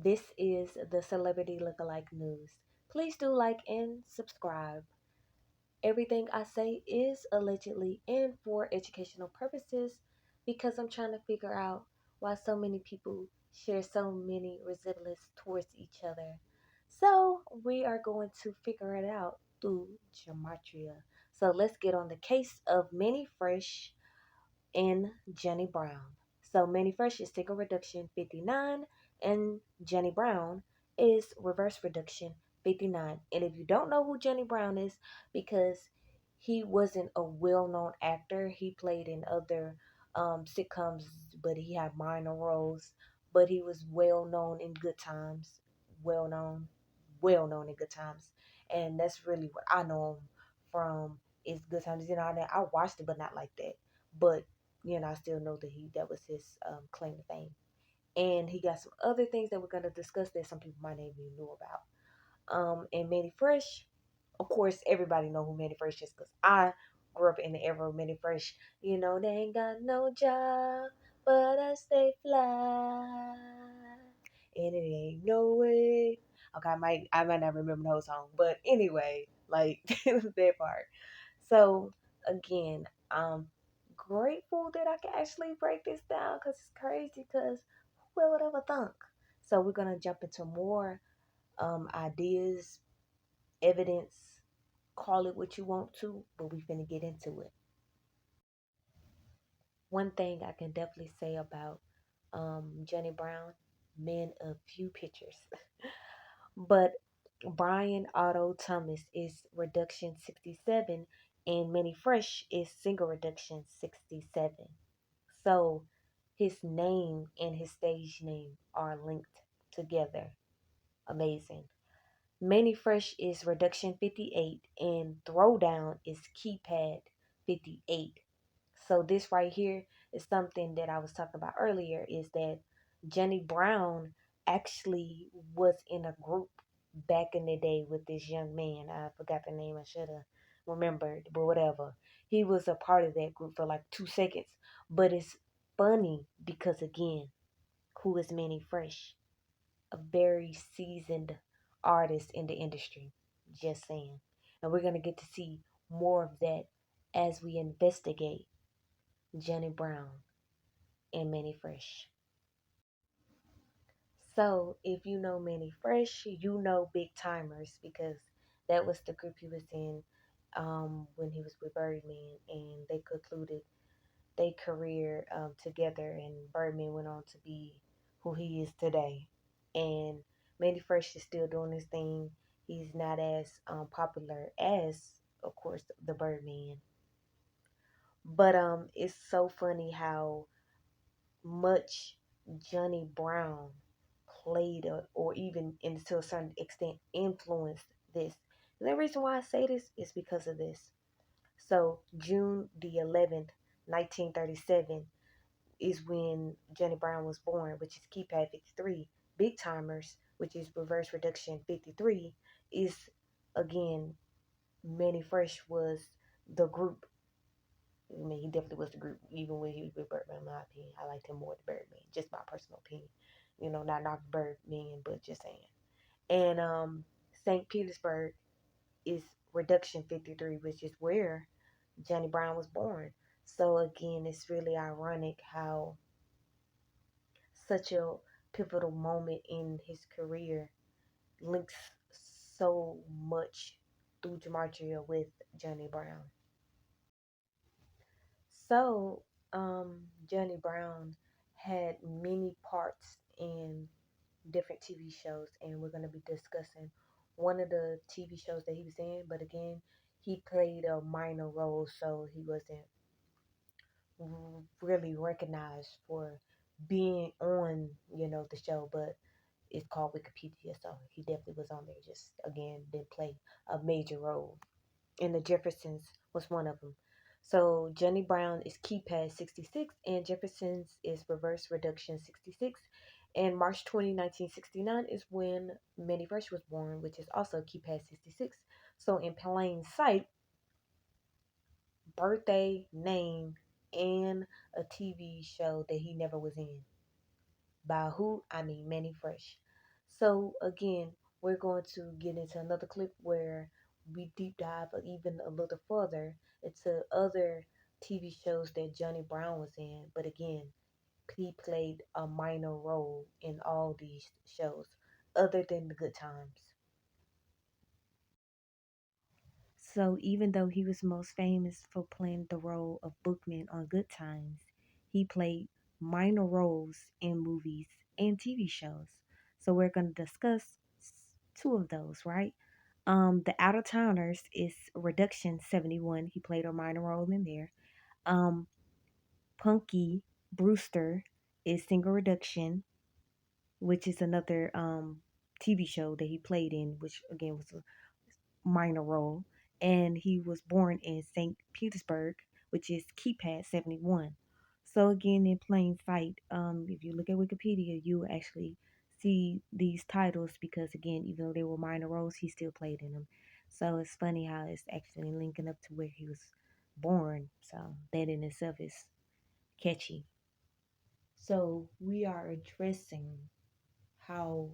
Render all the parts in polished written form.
This is the Celebrity Lookalike News. Please do like and subscribe. Everything I say is allegedly and for educational purposes because I'm trying to figure out why so many people share so many resemblance towards each other. So we are going to figure it out through gematria. So let's get on the case of Mannie Fresh and Jenny Brown. So Mannie Fresh is single reduction 59 and Jenny Brown is reverse reduction 59. And if you don't know who Jenny Brown is, because he wasn't a well-known actor, he played in other sitcoms, but he had minor roles. But he was well known in Good Times, well known, well known in Good Times, and that's really what I know him from. Is Good Times. I watched it, but not like that. But I still know that was his claim to fame. And he got some other things that we're gonna discuss that some people might not even know about. And Mannie Fresh, of course, everybody know who Mannie Fresh is because I grew up in the era of Mannie Fresh. They ain't got no job, but I stay fly, and it ain't no way. Okay, I might not remember the whole song, but anyway, like that part. So again, I'm grateful that I can actually break this down because it's crazy. Because who would ever thunk? So we're gonna jump into more ideas, evidence, call it what you want to, but we finna get into it. One thing I can definitely say about Jenny Brown, men of few pictures, but Brian Otto Thomas is reduction 67 and Mannie Fresh is single reduction 67. So his name and his stage name are linked together. Amazing. Mannie Fresh is reduction 58 and throwdown is keypad 58. So this right here is something that I was talking about earlier, is that Jenny Brown actually was in a group back in the day with this young man. I forgot the name. I should have remembered, but whatever. He was a part of that group for like 2 seconds. But it's funny because again, who is Mannie Fresh? A very seasoned artist in the industry. Just saying. And we're going to get to see more of that as we investigate Jenny Brown and Mannie Fresh. So, if you know Mannie Fresh, you know Big Timers because that was the group he was in when he was with Birdman, and they concluded their career together, and Birdman went on to be who he is today. And Mannie Fresh is still doing his thing. He's not as popular as, of course, the Birdman. But it's so funny how much Johnny Brown played or even to a certain extent influenced this. And the reason why I say this is because of this. So June the 11th, 1937 is when Johnny Brown was born, which is keypad 53. Big Timers, which is reverse reduction 53, is again Mannie Fresh was the group. I mean, he definitely was the group, even when he was with Birdman, in my opinion. I liked him more than Birdman, just my personal opinion. Not knocking Birdman, but just saying. And St. Petersburg is reduction 53, which is where Johnny Brown was born. So again, it's really ironic how such a pivotal moment in his career links so much through gematria with Johnny Brown. So, Johnny Brown had many parts in different TV shows, and we're going to be discussing one of the TV shows that he was in. But again, he played a minor role, so he wasn't really recognized for being on, the show. But it's called Wikipedia, so he definitely was on there. Just again, didn't play a major role. And the Jeffersons was one of them. So Johnny Brown is keypad 66 and Jefferson's is reverse reduction 66. And March 20, 1969 is when Mannie Fresh was born, which is also keypad 66. So in plain sight, birthday, name, and a TV show that he never was in. By who? I mean Mannie Fresh. So again, we're going to get into another clip where we deep dive even a little further into other TV shows that Johnny Brown was in. But again, he played a minor role in all these shows, other than the Good Times. So even though he was most famous for playing the role of Bookman on Good Times, he played minor roles in movies and TV shows. So we're going to discuss two of those, right? The Out of Towners is Reduction 71. He played a minor role in there. Um, Punky Brewster is Single Reduction, which is another TV show that he played in, which again was a minor role. And he was born in St. Petersburg, which is Keypad 71. So again, in plain sight, if you look at Wikipedia, you will actually see these titles because again, even though they were minor roles, he still played in them. So it's funny how it's actually linking up to where he was born. So that in itself is catchy. So we are addressing how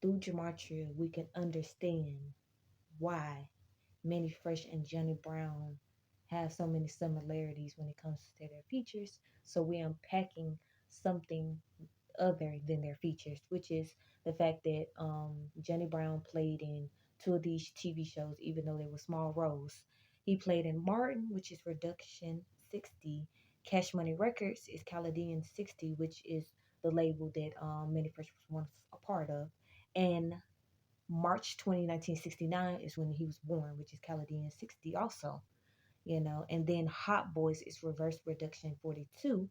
through gematria we can understand why Mannie Fresh and Johnny Brown have so many similarities when it comes to their features. So we're unpacking something other than their features, which is the fact that Johnny Brown played in two of these TV shows, even though they were small roles. He played in Martin, which is Reduction 60. Cash Money Records is Chaldean 60, which is the label that Mannie Fresh was once a part of. And March 20, 1969 is when he was born, which is Chaldean 60 also, and then Hot Boys is Reverse Reduction 42.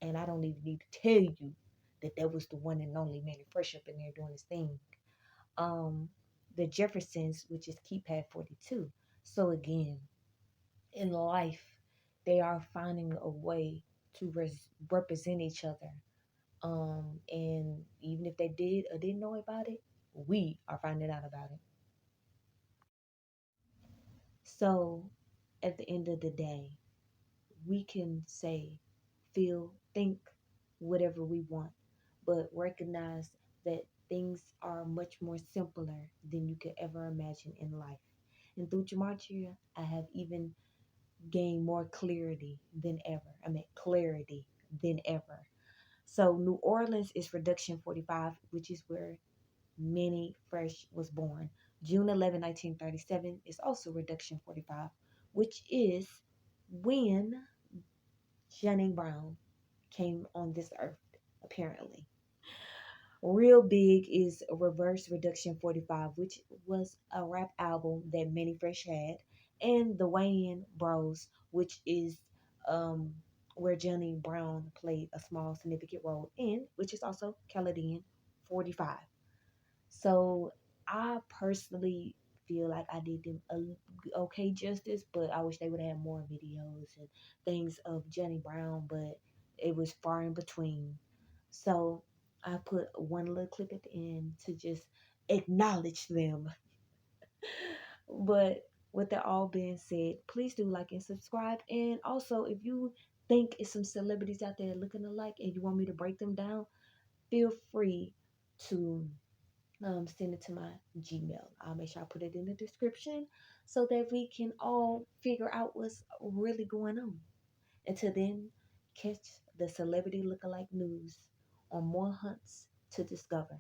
And I don't even need to tell you that that was the one and only Manny Fresh up in there doing his thing. Um, the Jeffersons, which is Keypad 42. So again, in life, they are finding a way to represent each other. And even if they did or didn't know about it, we are finding out about it. So at the end of the day, we can say, feel, think whatever we want, but recognize that things are much more simpler than you could ever imagine in life. And through Gematria, I have even gained more clarity than ever. I mean, clarity than ever. So New Orleans is Reduction 45, which is where Mannie Fresh was born. June 11, 1937 is also Reduction 45, which is when Johnny Brown came on this earth, apparently. Real Big is Reverse Reduction 45, which was a rap album that Mannie Fresh had, and The Wayne Bros, which is um, where Johnny Brown played a small significant role in, which is also Chaldean 45. So I personally feel like I did them okay justice, but I wish they would have more videos and things of Johnny Brown, but it was far in between. So I put one little clip at the end to just acknowledge them. But with that all being said, please do like and subscribe. And also, if you think it's some celebrities out there looking alike and you want me to break them down, feel free to send it to my Gmail. I'll make sure I put it in the description so that we can all figure out what's really going on. Until then, catch the celebrity lookalike news on more hunts to discover.